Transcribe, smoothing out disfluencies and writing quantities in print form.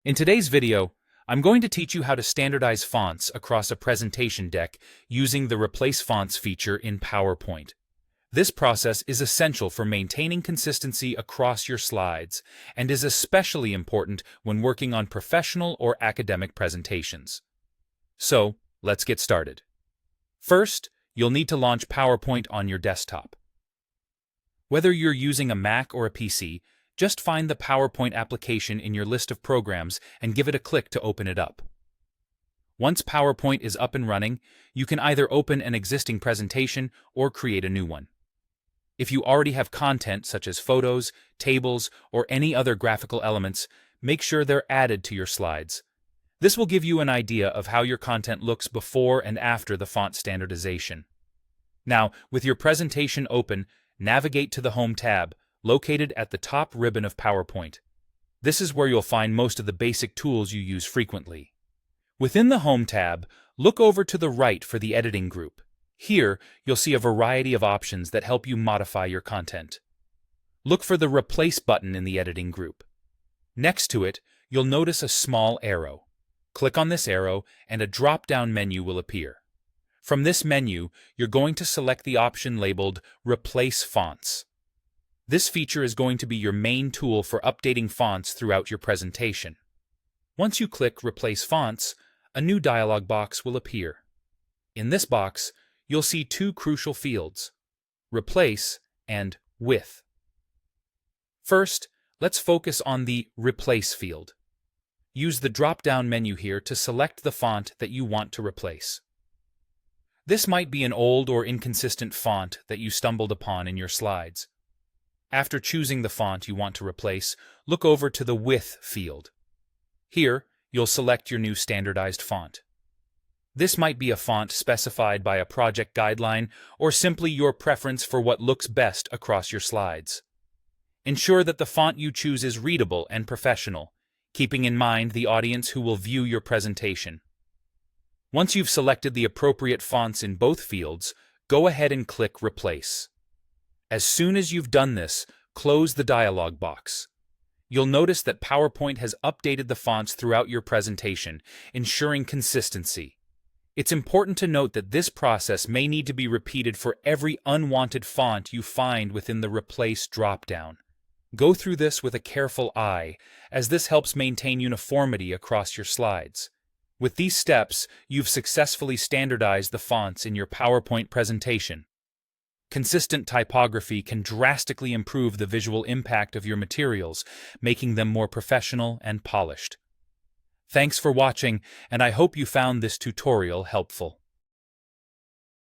In today's video, I'm going to teach you how to standardize fonts across a presentation deck using the Replace Fonts feature in PowerPoint. This process is essential for maintaining consistency across your slides and is especially important when working on professional or academic presentations. So, let's get started. First, you'll need to launch PowerPoint on your desktop. Whether you're using a Mac or a PC, just find the PowerPoint application in your list of programs and give it a click to open it up. Once PowerPoint is up and running, you can either open an existing presentation or create a new one. If you already have content such as photos, tables, or any other graphical elements, make sure they're added to your slides. This will give you an idea of how your content looks before and after the font standardization. Now, with your presentation open, navigate to the Home tab, located at the top ribbon of PowerPoint. This is where you'll find most of the basic tools you use frequently. Within the Home tab, look over to the right for the Editing group. Here, you'll see a variety of options that help you modify your content. Look for the Replace button in the Editing group. Next to it, you'll notice a small arrow. Click on this arrow and a drop-down menu will appear. From this menu, you're going to select the option labeled Replace Fonts. This feature is going to be your main tool for updating fonts throughout your presentation. Once you click Replace Fonts, a new dialog box will appear. In this box, you'll see two crucial fields, Replace and With. First, let's focus on the Replace field. Use the drop-down menu here to select the font that you want to replace. This might be an old or inconsistent font that you stumbled upon in your slides. After choosing the font you want to replace, look over to the With field. Here, you'll select your new standardized font. This might be a font specified by a project guideline or simply your preference for what looks best across your slides. Ensure that the font you choose is readable and professional, keeping in mind the audience who will view your presentation. Once you've selected the appropriate fonts in both fields, go ahead and click Replace. As soon as you've done this, close the dialog box. You'll notice that PowerPoint has updated the fonts throughout your presentation, ensuring consistency. It's important to note that this process may need to be repeated for every unwanted font you find within the Replace drop-down. Go through this with a careful eye, as this helps maintain uniformity across your slides. With these steps, you've successfully standardized the fonts in your PowerPoint presentation. Consistent typography can drastically improve the visual impact of your materials, making them more professional and polished. Thanks for watching, and I hope you found this tutorial helpful.